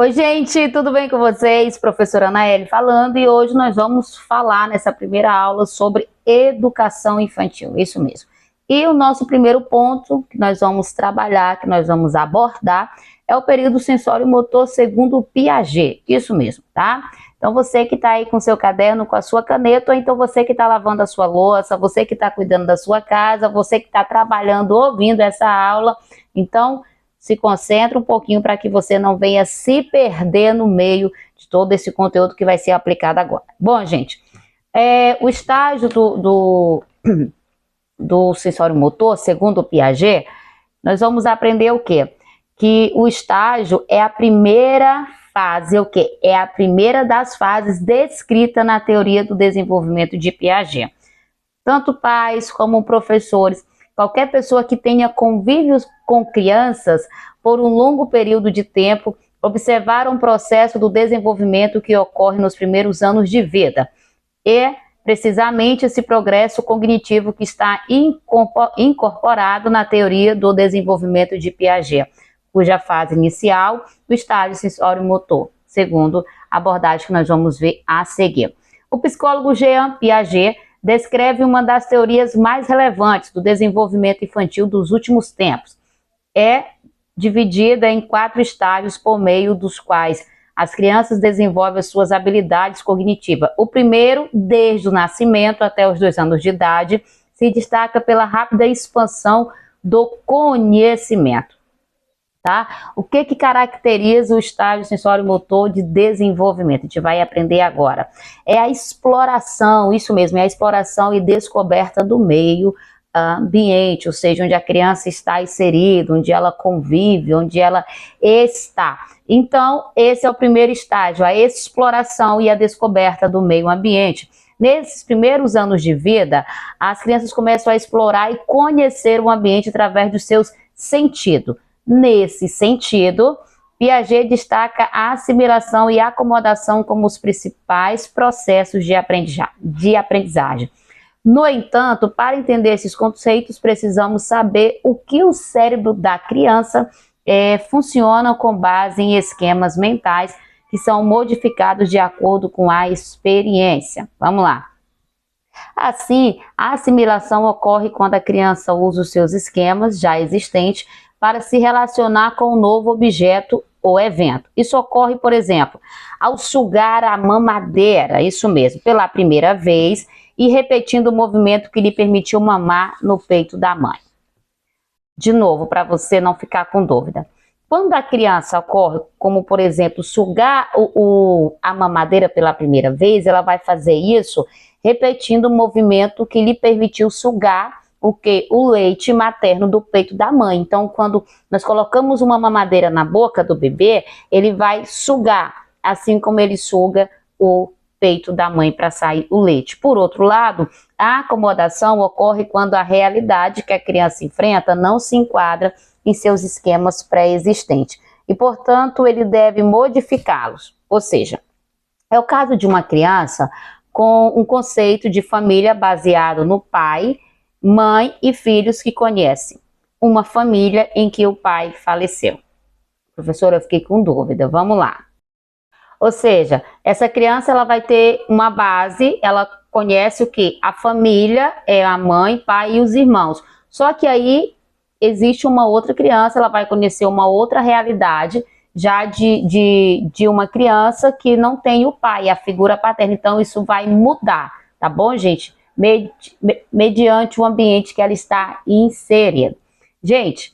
Oi, gente, tudo bem com vocês? Professora Anaele falando, e hoje nós vamos falar nessa primeira aula sobre educação infantil, isso mesmo. E o nosso primeiro ponto que nós vamos trabalhar, que nós vamos abordar, é o período sensório-motor segundo o Piaget, isso mesmo, tá? Então você que está aí com seu caderno, com a sua caneta, ou então você que está lavando a sua louça, você que está cuidando da sua casa, você que está trabalhando, ouvindo essa aula, então se concentra um pouquinho para que você não venha se perder no meio de todo esse conteúdo que vai ser aplicado agora. Bom, gente, o estágio do sensório motor, segundo o Piaget, nós vamos aprender o quê? Que o estágio é a primeira fase, o quê? É a primeira das fases descrita na teoria do desenvolvimento de Piaget. Tanto pais como professores, qualquer pessoa que tenha convívios com crianças por um longo período de tempo, observaram o processo do desenvolvimento que ocorre nos primeiros anos de vida. E, precisamente, esse progresso cognitivo que está incorporado na teoria do desenvolvimento de Piaget, cuja fase inicial, o estágio sensório-motor, segundo a abordagem que nós vamos ver a seguir. O psicólogo Jean Piaget descreve uma das teorias mais relevantes do desenvolvimento infantil dos últimos tempos. É dividida em 4 estágios por meio dos quais as crianças desenvolvem as suas habilidades cognitivas. O primeiro, desde o nascimento até os 2 anos de idade, se destaca pela rápida expansão do conhecimento. Tá? O que caracteriza o estágio sensório-motor de desenvolvimento? A gente vai aprender agora. É a exploração, isso mesmo, é a exploração e descoberta do meio ambiente, ou seja, onde a criança está inserida, onde ela convive, onde ela está. Então, esse é o primeiro estágio, a exploração e a descoberta do meio ambiente. Nesses primeiros anos de vida, as crianças começam a explorar e conhecer o ambiente através dos seus sentidos. Nesse sentido, Piaget destaca a assimilação e a acomodação como os principais processos de aprendizagem. No entanto, para entender esses conceitos, precisamos saber o que o cérebro da criança funciona com base em esquemas mentais que são modificados de acordo com a experiência. Vamos lá. Assim, a assimilação ocorre quando a criança usa os seus esquemas já existentes para se relacionar com um novo objeto ou evento. Isso ocorre, por exemplo, ao sugar a mamadeira, isso mesmo, pela primeira vez e repetindo o movimento que lhe permitiu mamar no peito da mãe. De novo, para você não ficar com dúvida. Quando a criança ocorre, como por exemplo, sugar a mamadeira pela primeira vez, ela vai fazer isso repetindo o movimento que lhe permitiu sugar o leite materno do peito da mãe. Então, quando nós colocamos uma mamadeira na boca do bebê, ele vai sugar, assim como ele suga o peito da mãe para sair o leite. Por outro lado, a acomodação ocorre quando a realidade que a criança enfrenta não se enquadra em seus esquemas pré-existentes e, portanto, ele deve modificá-los. Ou seja, é o caso de uma criança com um conceito de família baseado no pai, mãe e filhos que conhecem uma família em que o pai faleceu. Professora, eu fiquei com dúvida, vamos lá. Ou seja, essa criança ela vai ter uma base, ela conhece o que? A família é a mãe, pai e os irmãos. Só que aí existe uma outra criança, ela vai conhecer uma outra realidade já de uma criança que não tem o pai, a figura paterna. Então isso vai mudar, tá bom, gente? Mediante o ambiente que ela está inserida. Gente,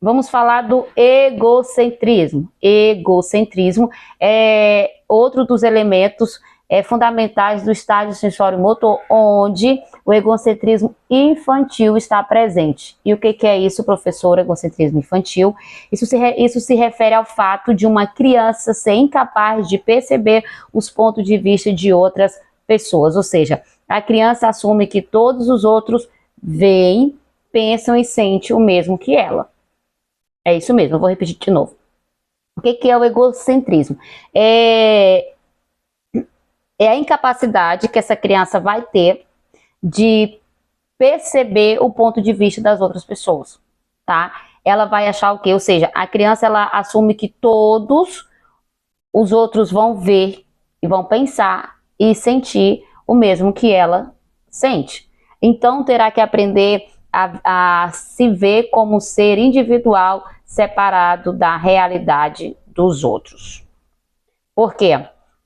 vamos falar do egocentrismo. Egocentrismo é outro dos elementos fundamentais do estágio sensório-motor, onde o egocentrismo infantil está presente. E o que é isso, professor, egocentrismo infantil? Isso se refere ao fato de uma criança ser incapaz de perceber os pontos de vista de outras pessoas, ou seja, a criança assume que todos os outros veem, pensam e sentem o mesmo que ela. É isso mesmo, eu vou repetir de novo. O que é o egocentrismo? É a incapacidade que essa criança vai ter de perceber o ponto de vista das outras pessoas, tá? ela vai achar o quê? Ou seja, a criança ela assume que todos os outros vão ver e vão pensar e sentir o mesmo que ela sente. Então terá que aprender a se ver como ser individual, separado da realidade dos outros. Por quê?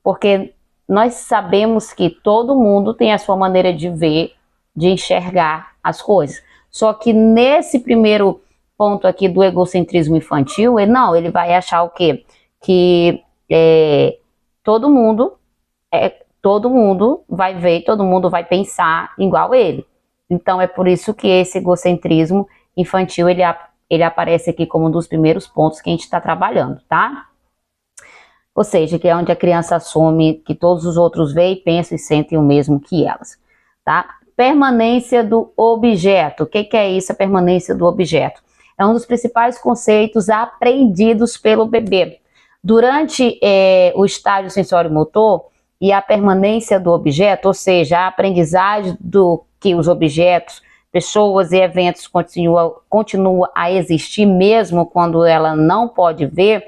Porque nós sabemos que todo mundo tem a sua maneira de ver, de enxergar as coisas. Só que nesse primeiro ponto aqui do egocentrismo infantil, ele vai achar o quê? Que todo mundo vai ver, todo mundo vai pensar igual ele. Então é por isso que esse egocentrismo infantil ele aparece aqui como um dos primeiros pontos que a gente está trabalhando, tá? Ou seja, que é onde a criança assume que todos os outros veem, pensam e sentem o mesmo que elas, tá? Permanência do objeto. O que é isso, a permanência do objeto? É um dos principais conceitos aprendidos pelo bebê. Durante o estágio sensório-motor e a permanência do objeto, ou seja, a aprendizagem do que os objetos, pessoas e eventos continuam a existir mesmo quando ela não pode ver,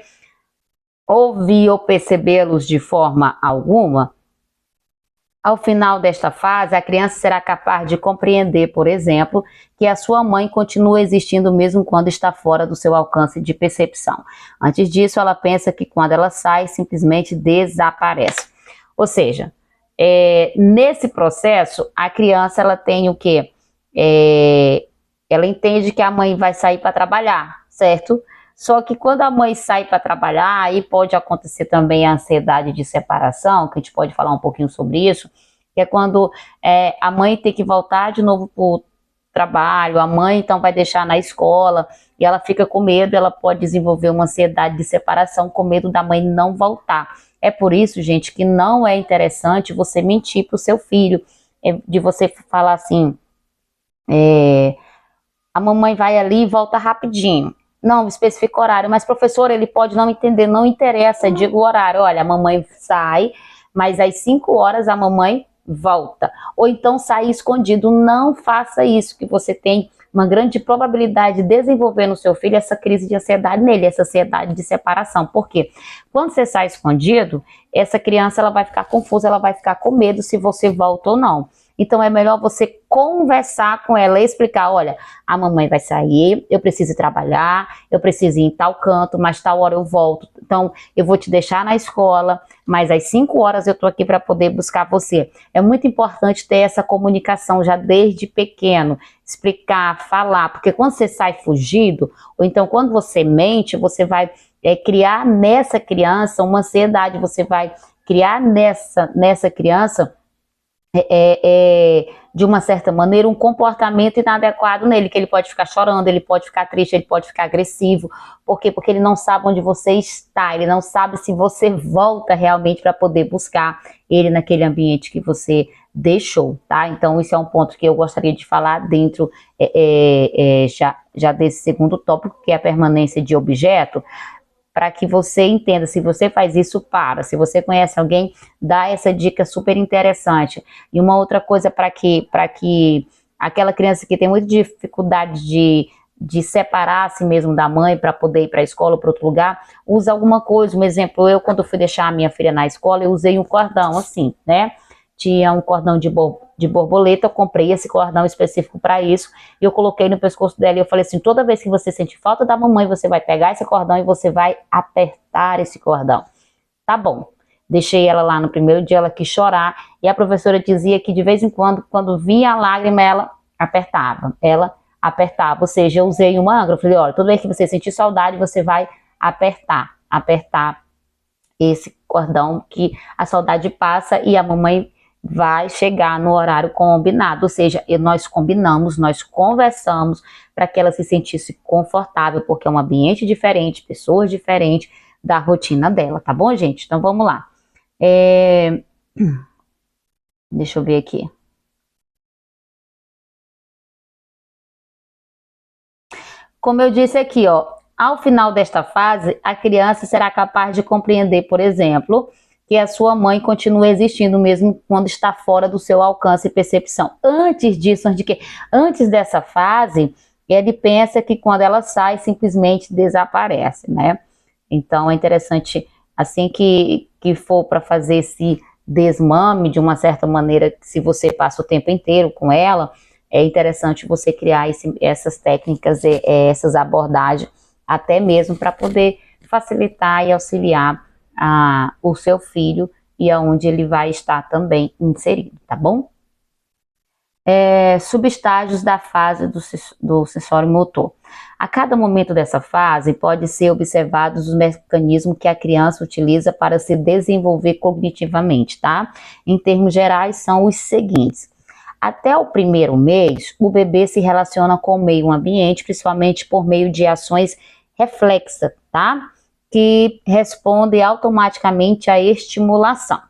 ouvir ou percebê-los de forma alguma. Ao final desta fase, a criança será capaz de compreender, por exemplo, que a sua mãe continua existindo mesmo quando está fora do seu alcance de percepção. Antes disso, ela pensa que quando ela sai, simplesmente desaparece. Ou seja, nesse processo, a criança ela tem o quê? Ela entende que a mãe vai sair para trabalhar, certo? Só que quando a mãe sai para trabalhar, aí pode acontecer também a ansiedade de separação, que a gente pode falar um pouquinho sobre isso, que é quando a mãe tem que voltar de novo para o trabalho, a mãe então vai deixar na escola, e ela fica com medo, ela pode desenvolver uma ansiedade de separação, com medo da mãe não voltar. É por isso, gente, que não é interessante você mentir para o seu filho, de você falar assim, a mamãe vai ali e volta rapidinho. Não especifica o horário, mas professor, ele pode não entender, não interessa, diga o horário. Olha, a mamãe sai, mas às 5 horas a mamãe volta. Ou então sai escondido, não faça isso, que você tem uma grande probabilidade de desenvolver no seu filho essa crise de ansiedade nele, essa ansiedade de separação. Por quê? Quando você sai escondido, essa criança ela vai ficar confusa, ela vai ficar com medo se você volta ou não. Então é melhor você conversar com ela e explicar, olha, a mamãe vai sair, eu preciso trabalhar, eu preciso ir em tal canto, mas tal hora eu volto. Então eu vou te deixar na escola, mas às 5 horas eu tô aqui para poder buscar você. É muito importante ter essa comunicação já desde pequeno, explicar, falar, porque quando você sai fugido, ou então quando você mente, você vai criar nessa criança uma ansiedade, você vai criar nessa criança de uma certa maneira, um comportamento inadequado nele, que ele pode ficar chorando, ele pode ficar triste, ele pode ficar agressivo. Por quê? Porque ele não sabe onde você está, ele não sabe se você volta realmente para poder buscar ele naquele ambiente que você deixou, tá? Então, isso é um ponto que eu gostaria de falar dentro já desse segundo tópico, que é a permanência de objeto, para que você entenda, se você faz isso, para. Se você conhece alguém, dá essa dica super interessante. E uma outra coisa para que aquela criança que tem muita dificuldade de separar a si mesmo da mãe para poder ir para a escola ou para outro lugar, usa alguma coisa. Um exemplo, eu quando fui deixar a minha filha na escola, eu usei um cordão assim, né? Tinha um cordão de borboleta, eu comprei esse cordão específico para isso, e eu coloquei no pescoço dela, e eu falei assim, toda vez que você sentir falta da mamãe, você vai pegar esse cordão e você vai apertar esse cordão. Tá bom. Deixei ela lá no primeiro dia, ela quis chorar, e a professora dizia que de vez em quando vinha a lágrima, ela apertava, ou seja, eu usei uma ângulo, eu falei, olha, toda vez que você sentir saudade, você vai apertar esse cordão, que a saudade passa e a mamãe vai chegar no horário combinado, ou seja, nós combinamos, nós conversamos para que ela se sentisse confortável, porque é um ambiente diferente, pessoas diferentes da rotina dela, tá bom, gente? Então vamos lá. Deixa eu ver aqui. Como eu disse aqui, ó, ao final desta fase, a criança será capaz de compreender, por exemplo, que a sua mãe continua existindo mesmo quando está fora do seu alcance e percepção. Antes disso, antes dessa fase, ele pensa que quando ela sai, simplesmente desaparece, né? Então é interessante, assim que for para fazer esse desmame, de uma certa maneira, se você passa o tempo inteiro com ela, é interessante você criar essas técnicas, essas abordagens, até mesmo para poder facilitar e auxiliar o seu filho e aonde ele vai estar também inserido, tá bom? Subestágios da fase do sensório motor. A cada momento dessa fase, pode ser observados os mecanismos que a criança utiliza para se desenvolver cognitivamente, tá? Em termos gerais, são os seguintes. Até o primeiro mês, o bebê se relaciona com o meio ambiente, principalmente por meio de ações reflexas, tá? Que respondem automaticamente à estimulação.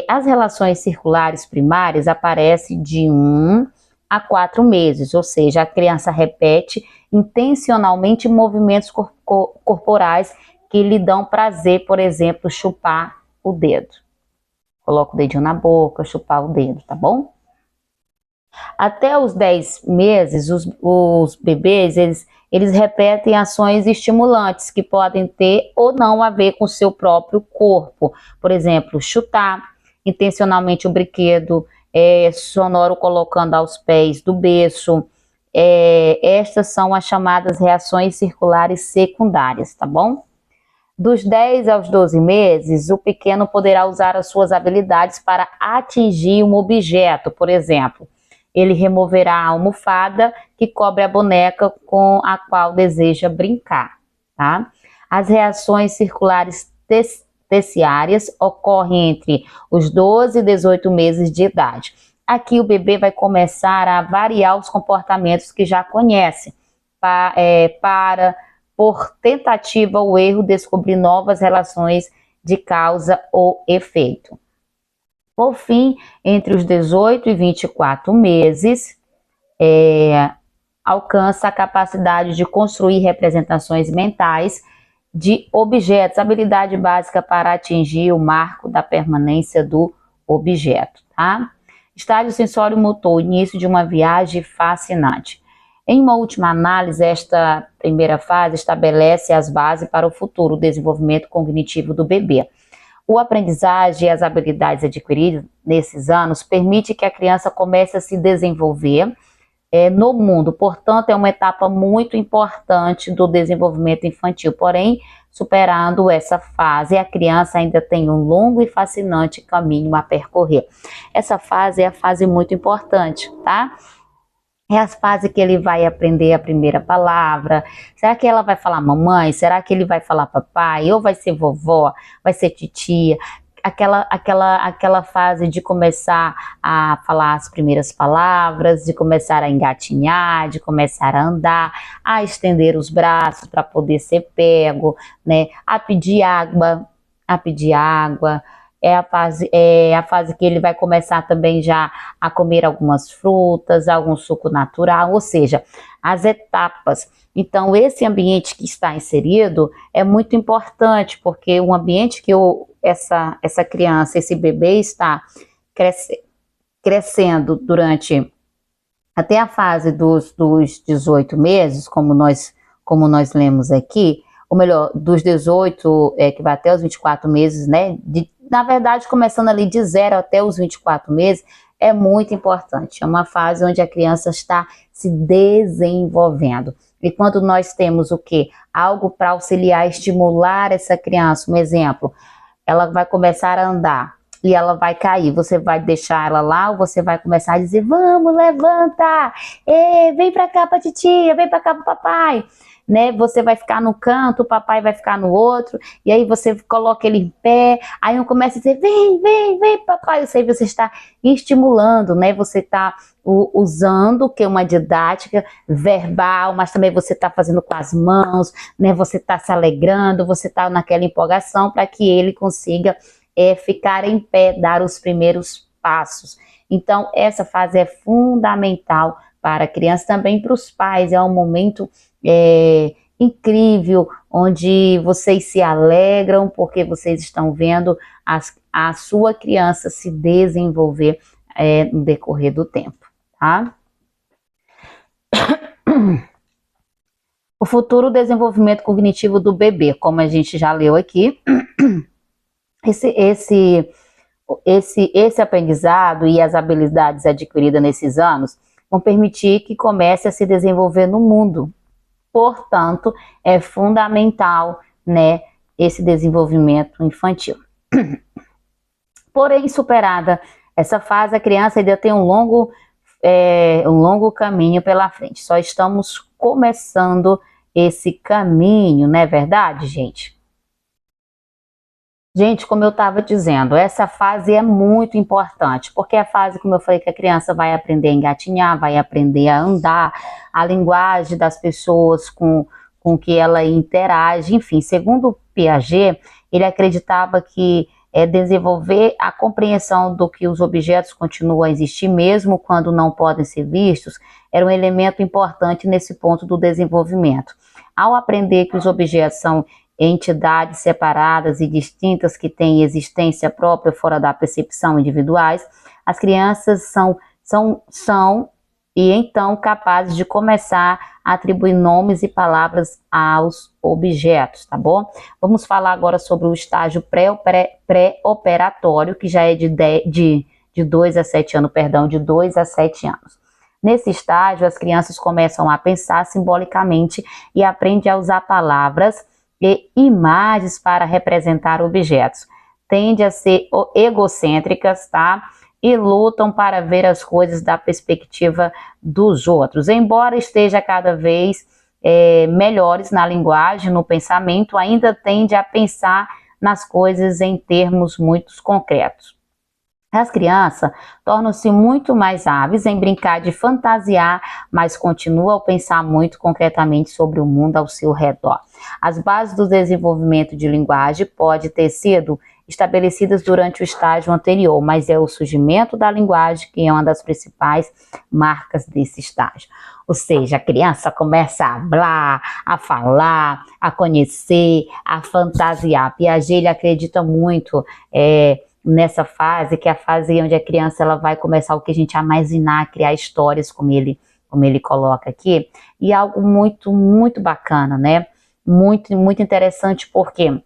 As relações circulares primárias aparecem de 1 a 4 meses, ou seja, a criança repete intencionalmente movimentos corporais que lhe dão prazer, por exemplo, chupar o dedo. Coloca o dedinho na boca, chupar o dedo, tá bom? Até os 10 meses, os bebês, eles repetem ações estimulantes que podem ter ou não a ver com o seu próprio corpo. Por exemplo, chutar intencionalmente o brinquedo, sonoro colocando aos pés do berço. Estas são as chamadas reações circulares secundárias, tá bom? Dos 10 aos 12 meses, o pequeno poderá usar as suas habilidades para atingir um objeto, por exemplo. Ele removerá a almofada que cobre a boneca com a qual deseja brincar, tá? As reações circulares terciárias ocorrem entre os 12 e 18 meses de idade. Aqui o bebê vai começar a variar os comportamentos que já conhece, por tentativa ou erro, descobrir novas relações de causa ou efeito. Por fim, entre os 18 e 24 meses, alcança a capacidade de construir representações mentais de objetos, habilidade básica para atingir o marco da permanência do objeto, tá? Estágio sensório-motor, início de uma viagem fascinante. Em uma última análise, esta primeira fase estabelece as bases para o futuro desenvolvimento cognitivo do bebê. O aprendizagem e as habilidades adquiridas nesses anos permite que a criança comece a se desenvolver no mundo. Portanto, é uma etapa muito importante do desenvolvimento infantil. Porém, superando essa fase, a criança ainda tem um longo e fascinante caminho a percorrer. Essa fase é a fase muito importante, tá? É a fase que ele vai aprender a primeira palavra. Será que ela vai falar mamãe? Será que ele vai falar papai? Ou vai ser vovó? Vai ser titia? Aquela fase de começar a falar as primeiras palavras, de começar a engatinhar, de começar a andar, a estender os braços para poder ser pego, né? A pedir água, É a fase que ele vai começar também já a comer algumas frutas, algum suco natural, ou seja, as etapas. Então, esse ambiente que está inserido é muito importante, porque o ambiente que essa criança, esse bebê está crescendo durante até a fase dos 18 meses, como nós lemos aqui, ou melhor, dos 18, que vai até os 24 meses, né? Na verdade, começando ali de 0 até os 24 meses, é muito importante. É uma fase onde a criança está se desenvolvendo. E quando nós temos o quê? Algo para auxiliar, estimular essa criança. Um exemplo, ela vai começar a andar e ela vai cair. Você vai deixar ela lá ou você vai começar a dizer, vamos, levanta! Ei, vem para cá para titia, vem para cá para papai. Né? Você vai ficar no canto, o papai vai ficar no outro, e aí você coloca ele em pé, aí um começa a dizer, vem papai, você está estimulando, né? Você está usando que é uma didática verbal, mas também você está fazendo com as mãos, né? Você está se alegrando, você está naquela empolgação para que ele consiga ficar em pé, dar os primeiros passos. Então, essa fase é fundamental para a criança, também para os pais, é um momento incrível, onde vocês se alegram porque vocês estão vendo a sua criança se desenvolver no decorrer do tempo, tá? O futuro desenvolvimento cognitivo do bebê, como a gente já leu aqui, esse aprendizado e as habilidades adquiridas nesses anos vão permitir que comece a se desenvolver no mundo. Portanto, é fundamental, né, esse desenvolvimento infantil. Porém, superada essa fase, a criança ainda tem um longo caminho pela frente. Só estamos começando esse caminho, não é verdade, gente? Gente, como eu estava dizendo, essa fase é muito importante, porque é a fase, como eu falei, que a criança vai aprender a engatinhar, vai aprender a andar, a linguagem das pessoas com que ela interage, enfim. Segundo Piaget, ele acreditava que desenvolver a compreensão do que os objetos continuam a existir, mesmo quando não podem ser vistos, era um elemento importante nesse ponto do desenvolvimento. Ao aprender que os objetos são entidades separadas e distintas que têm existência própria fora da percepção individuais, as crianças são e então capazes de começar a atribuir nomes e palavras aos objetos, tá bom? Vamos falar agora sobre o estágio pré-operatório, que já é de 2 a 7 anos, perdão, de 2 a 7 anos. Nesse estágio, as crianças começam a pensar simbolicamente e aprendem a usar palavras e imagens para representar objetos. Tendem a ser egocêntricas, tá? E lutam para ver as coisas da perspectiva dos outros. Embora esteja cada vez melhores na linguagem, no pensamento, ainda tende a pensar nas coisas em termos muito concretos. As crianças tornam-se muito mais hábeis em brincar de fantasiar, mas continuam a pensar muito concretamente sobre o mundo ao seu redor. As bases do desenvolvimento de linguagem podem ter sido estabelecidas durante o estágio anterior, mas é o surgimento da linguagem que é uma das principais marcas desse estágio. Ou seja, a criança começa a hablar, a falar, a conhecer, a fantasiar. Piaget, ele acredita muito nessa fase, que é a fase onde a criança ela vai começar o que a gente imaginar, criar histórias, como ele coloca aqui, e algo muito, muito bacana, né? Muito, muito interessante, porque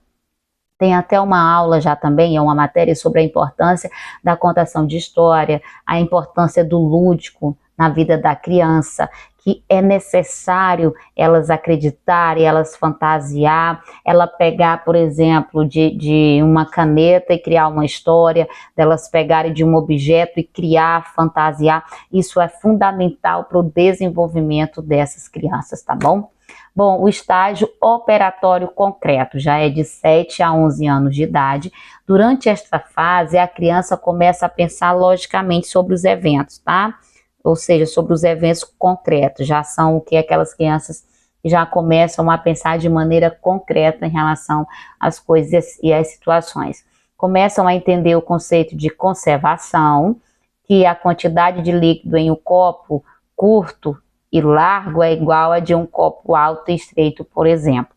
tem até uma aula já também, é uma matéria sobre a importância da contação de história, a importância do lúdico na vida da criança, que é necessário elas acreditarem, elas fantasiar, ela pegar, por exemplo, de uma caneta e criar uma história, delas pegarem de um objeto e criar, fantasiar. Isso é fundamental para o desenvolvimento dessas crianças, tá bom? Bom, o estágio operatório concreto já é de 7 a 11 anos de idade. Durante esta fase, a criança começa a pensar logicamente sobre os eventos, tá? Ou seja, sobre os eventos concretos. Já são o que aquelas crianças já começam a pensar de maneira concreta em relação às coisas e às situações. Começam a entender o conceito de conservação, que a quantidade de líquido em um copo curto e largo é igual a de um copo alto e estreito, por exemplo.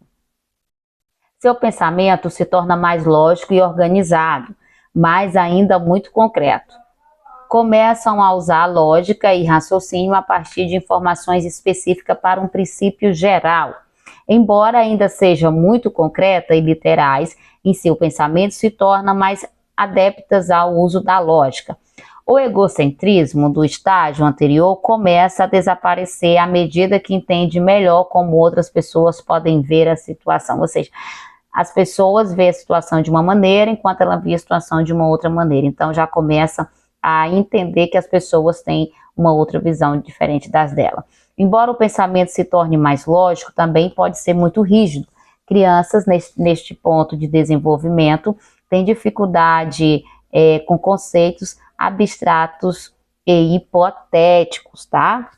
Seu pensamento se torna mais lógico e organizado, mas ainda muito concreto. Começam a usar lógica e raciocínio a partir de informações específicas para um princípio geral. Embora ainda sejam muito concretas e literais, em seu pensamento se tornam mais adeptas ao uso da lógica. O egocentrismo do estágio anterior começa a desaparecer à medida que entende melhor como outras pessoas podem ver a situação. Ou seja, as pessoas veem a situação de uma maneira, enquanto ela vê a situação de uma outra maneira. Então já começa a entender que as pessoas têm uma outra visão diferente das dela. Embora o pensamento se torne mais lógico, também pode ser muito rígido. Crianças neste ponto de desenvolvimento têm dificuldade com conceitos abstratos e hipotéticos, tá?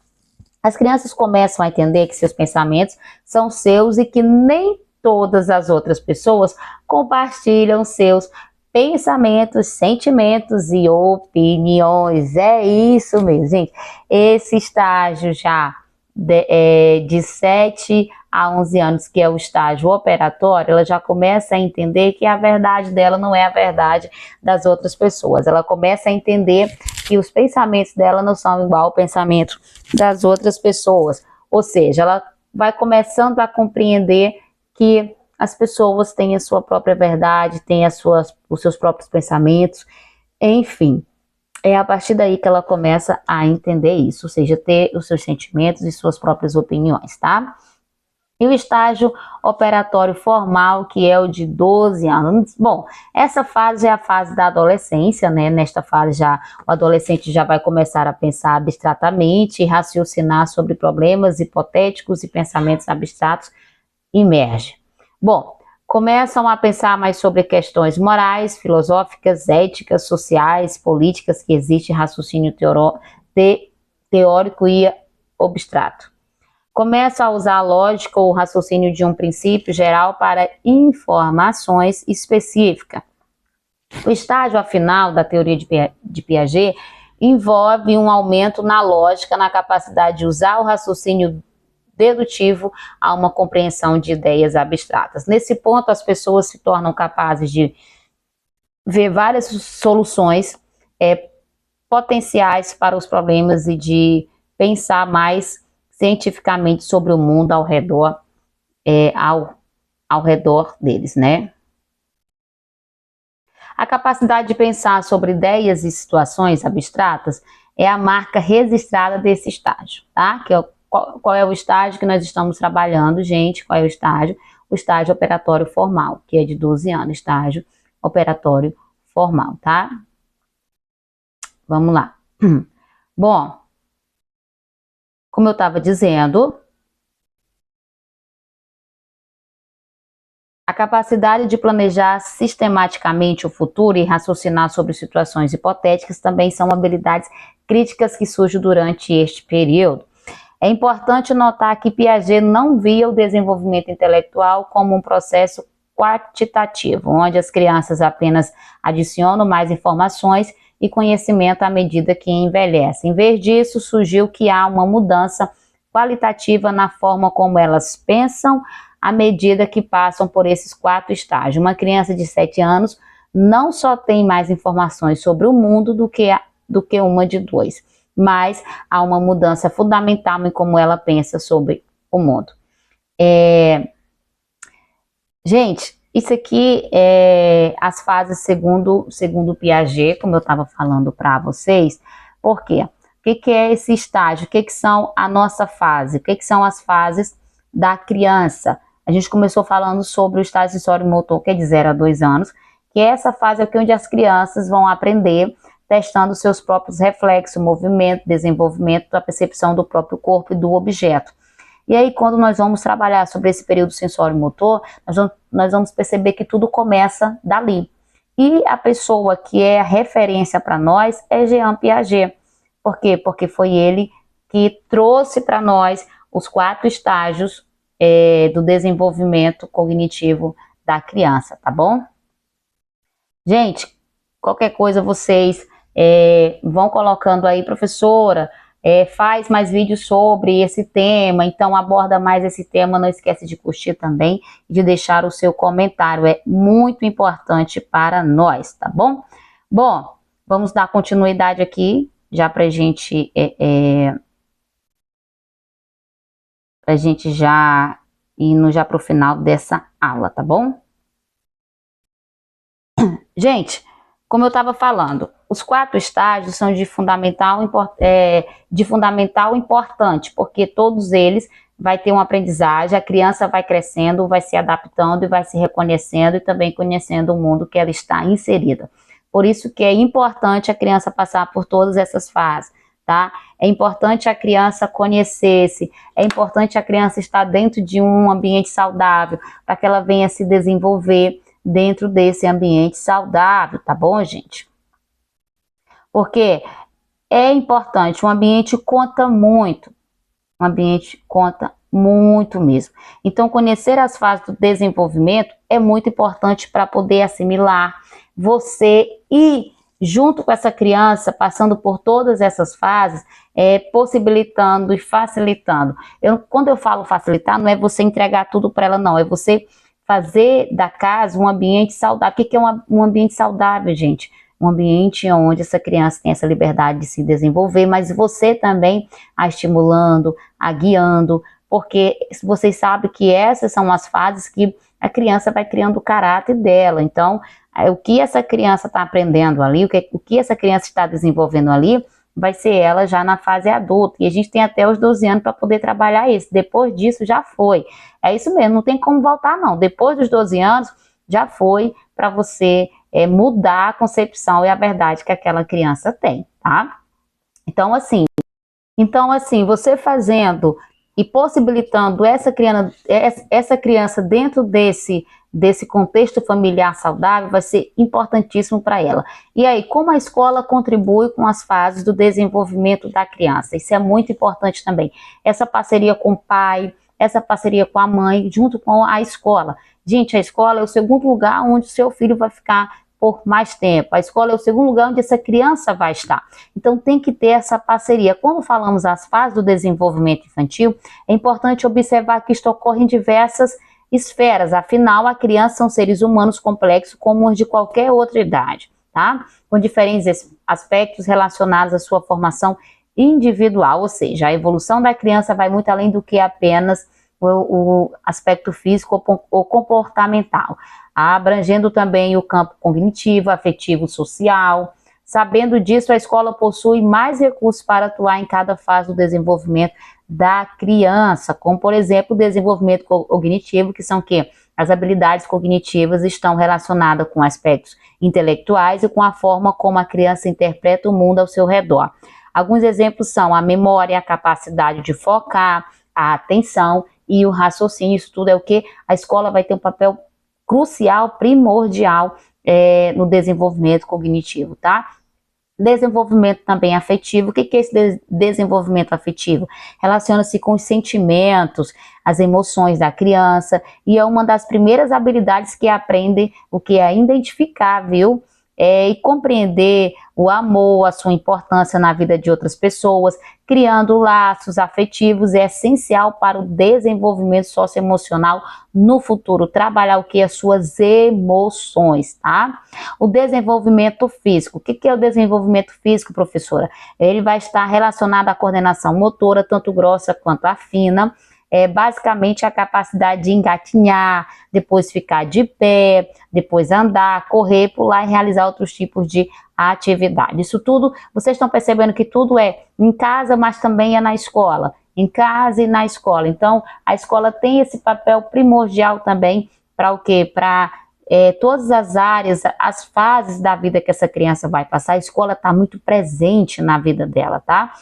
As crianças começam a entender que seus pensamentos são seus e que nem todas as outras pessoas compartilham seus pensamentos, sentimentos e opiniões. É isso mesmo, gente. Esse estágio já de 7 a 11 anos, que é o estágio operatório, ela já começa a entender que a verdade dela não é a verdade das outras pessoas. Ela começa a entender que os pensamentos dela não são igual ao pensamento das outras pessoas. Ou seja, ela vai começando a compreender que as pessoas têm a sua própria verdade, têm os seus próprios pensamentos, enfim. É a partir daí que ela começa a entender isso, ou seja, ter os seus sentimentos e suas próprias opiniões, tá? E o estágio operatório formal, que é o de 12 anos. Bom, essa fase é a fase da adolescência, né? Nesta fase o adolescente já vai começar a pensar abstratamente e raciocinar sobre problemas hipotéticos e pensamentos abstratos emerge. Bom, começam a pensar mais sobre questões morais, filosóficas, éticas, sociais, políticas, que existe raciocínio teórico e abstrato. Começa a usar a lógica ou o raciocínio de um princípio geral para informações específicas. O estágio final da teoria de Piaget envolve um aumento na lógica, na capacidade de usar o raciocínio dedutivo a uma compreensão de ideias abstratas. Nesse ponto, as pessoas se tornam capazes de ver várias soluções potenciais para os problemas e de pensar mais cientificamente sobre o mundo ao redor, ao redor deles, né? A capacidade de pensar sobre ideias e situações abstratas é a marca registrada desse estágio, tá? Qual é o estágio que nós estamos trabalhando, gente? Qual é o estágio? O estágio operatório formal, que é de 12 anos, estágio operatório formal, tá? Vamos lá. Bom, como eu estava dizendo, a capacidade de planejar sistematicamente o futuro e raciocinar sobre situações hipotéticas também são habilidades críticas que surgem durante este período. É importante notar que Piaget não via o desenvolvimento intelectual como um processo quantitativo, onde as crianças apenas adicionam mais informações e conhecimento à medida que envelhecem. Em vez disso, surgiu que há uma mudança qualitativa na forma como elas pensam à medida que passam por esses 4 estágios. Uma criança de 7 anos não só tem mais informações sobre o mundo do que uma de 2, mas há uma mudança fundamental em como ela pensa sobre o mundo. Gente, isso aqui é as fases segundo Piaget, como eu estava falando para vocês. Por quê? O que é esse estágio? O que são a nossa fase? O que são as fases da criança? A gente começou falando sobre o estágio sensório-motor, que é de 0 a 2 anos, que essa fase é onde as crianças vão aprender testando seus próprios reflexos, movimento, desenvolvimento da percepção do próprio corpo e do objeto. E aí, quando nós vamos trabalhar sobre esse período sensório-motor, nós vamos perceber que tudo começa dali. E a pessoa que é a referência para nós é Jean Piaget. Por quê? Porque foi ele que trouxe para nós os 4 estágios do desenvolvimento cognitivo da criança, tá bom? Gente, qualquer coisa vocês vão colocando aí, professora, faz mais vídeos sobre esse tema, então aborda mais esse tema, não esquece de curtir também e de deixar o seu comentário, é muito importante para nós, tá bom? Bom, vamos dar continuidade aqui, já pra gente já indo já pro final dessa aula, tá bom? Gente, como eu estava falando, os 4 estágios são de fundamental importante, porque todos eles vai ter uma aprendizagem, a criança vai crescendo, vai se adaptando e vai se reconhecendo e também conhecendo o mundo que ela está inserida. Por isso que é importante a criança passar por todas essas fases, tá? É importante a criança conhecer-se, é importante a criança estar dentro de um ambiente saudável, para que ela venha se desenvolver dentro desse ambiente saudável, tá bom, gente? Porque é importante, o ambiente conta muito, o ambiente conta muito mesmo. Então, conhecer as fases do desenvolvimento é muito importante para poder assimilar você e junto com essa criança, passando por todas essas fases, possibilitando e facilitando. Quando eu falo facilitar, não é você entregar tudo para ela, não, é você fazer da casa um ambiente saudável. O que é um ambiente saudável, gente? um ambiente onde essa criança tem essa liberdade de se desenvolver, mas você também a estimulando, a guiando, porque vocês sabem que essas são as fases que a criança vai criando o caráter dela. Então, o que essa criança está aprendendo ali, o que essa criança está desenvolvendo ali, vai ser ela já na fase adulta. E a gente tem até os 12 anos para poder trabalhar isso. Depois disso, já foi. É isso mesmo, não tem como voltar, não. Depois dos 12 anos, já foi para você mudar a concepção e a verdade que aquela criança tem, tá? Então, assim, você fazendo e possibilitando essa criança dentro desse contexto familiar saudável vai ser importantíssimo para ela. E aí, como a escola contribui com as fases do desenvolvimento da criança? Isso é muito importante também. Essa parceria com o pai, essa parceria com a mãe, junto com a escola. Gente, a escola é o segundo lugar onde o seu filho vai ficar por mais tempo. A escola é o segundo lugar onde essa criança vai estar. Então tem que ter essa parceria. Quando falamos as fases do desenvolvimento infantil, é importante observar que isto ocorre em diversas esferas. Afinal, a criança são seres humanos complexos como os de qualquer outra idade, tá? Com diferentes aspectos relacionados à sua formação individual, ou seja, a evolução da criança vai muito além do que apenas o aspecto físico ou comportamental, abrangendo também o campo cognitivo, afetivo, social. Sabendo disso, a escola possui mais recursos para atuar em cada fase do desenvolvimento da criança, como, por exemplo, o desenvolvimento cognitivo, que são o quê? As habilidades cognitivas estão relacionadas com aspectos intelectuais e com a forma como a criança interpreta o mundo ao seu redor. Alguns exemplos são a memória, a capacidade de focar, a atenção e o raciocínio. Isso tudo é o que a escola vai ter um papel crucial, primordial no desenvolvimento cognitivo, tá? Desenvolvimento também afetivo. O que é esse desenvolvimento afetivo? Relaciona-se com os sentimentos, as emoções da criança, e é uma das primeiras habilidades que aprende o que é identificar, viu? E compreender o amor, a sua importância na vida de outras pessoas, criando laços afetivos é essencial para o desenvolvimento socioemocional no futuro. Trabalhar o que? As suas emoções, tá? O desenvolvimento físico. O que é o desenvolvimento físico, professora? Ele vai estar relacionado à coordenação motora, tanto grossa quanto a fina. Basicamente a capacidade de engatinhar, depois ficar de pé, depois andar, correr, pular e realizar outros tipos de atividade. Isso tudo, vocês estão percebendo que tudo é em casa, mas também é na escola. Em casa e na escola. Então, a escola tem esse papel primordial também para o quê? Para todas as áreas, as fases da vida que essa criança vai passar. A escola está muito presente na vida dela, tá?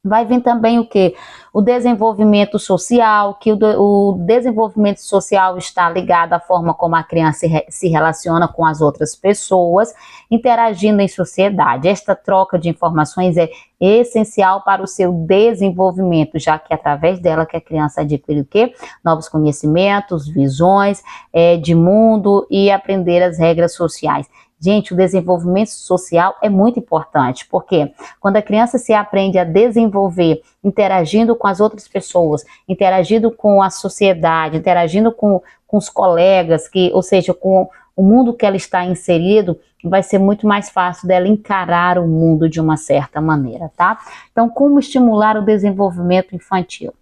Vai vir também o que? O desenvolvimento social, que o desenvolvimento social está ligado à forma como a criança se relaciona com as outras pessoas, interagindo em sociedade. Esta troca de informações é essencial para o seu desenvolvimento, já que é através dela que a criança adquire o quê? Novos conhecimentos, visões de mundo e aprender as regras sociais. Gente, o desenvolvimento social é muito importante, porque quando a criança se aprende a desenvolver, interagindo com as outras pessoas, interagindo com a sociedade, interagindo com os colegas, ou seja, com o mundo que ela está inserido, vai ser muito mais fácil dela encarar o mundo de uma certa maneira, tá? Então, como estimular o desenvolvimento infantil?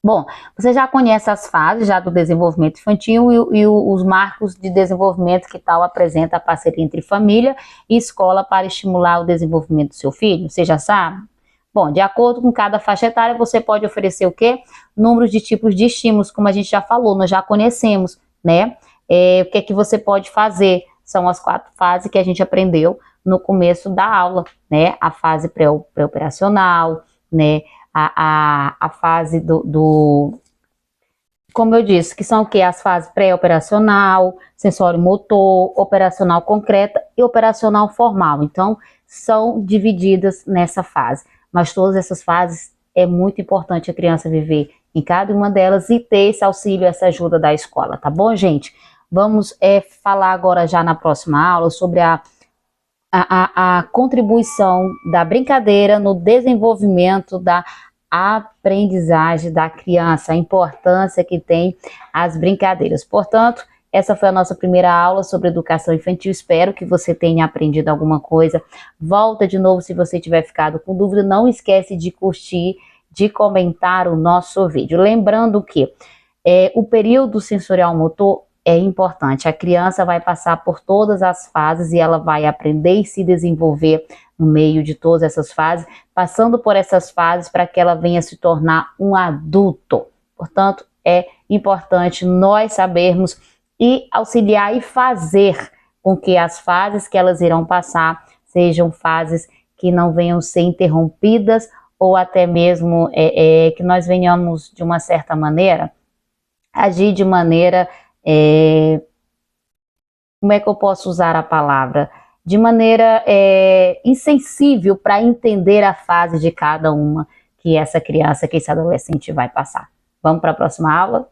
Bom, você já conhece as fases já do desenvolvimento infantil e os marcos de desenvolvimento que tal apresenta a parceria entre família e escola para estimular o desenvolvimento do seu filho? Você já sabe? Bom, de acordo com cada faixa etária, você pode oferecer o quê? Números de tipos de estímulos, como a gente já falou, nós já conhecemos, né? O que é que você pode fazer? São as 4 fases que a gente aprendeu no começo da aula, né? A fase pré-operacional, né? A fase como eu disse, que são o que? As fases pré-operacional, sensório-motor, operacional concreta e operacional formal. Então, são divididas nessa fase. Mas todas essas fases é muito importante a criança viver em cada uma delas e ter esse auxílio, essa ajuda da escola, tá bom, gente? Vamos falar agora já na próxima aula sobre a contribuição da brincadeira no desenvolvimento da aprendizagem da criança, a importância que tem as brincadeiras. Portanto, essa foi a nossa primeira aula sobre educação infantil. Espero que você tenha aprendido alguma coisa. Volta de novo se você tiver ficado com dúvida. Não esquece de curtir, de comentar o nosso vídeo. Lembrando que o período sensorial motor é importante. A criança vai passar por todas as fases e ela vai aprender e se desenvolver no meio de todas essas fases, passando por essas fases para que ela venha se tornar um adulto. Portanto, é importante nós sabermos e auxiliar e fazer com que as fases que elas irão passar sejam fases que não venham ser interrompidas ou até mesmo que nós venhamos, de uma certa maneira, agir de maneira, como é que eu posso usar a palavra? De maneira insensível para entender a fase de cada uma que essa criança, que esse adolescente vai passar. Vamos para a próxima aula?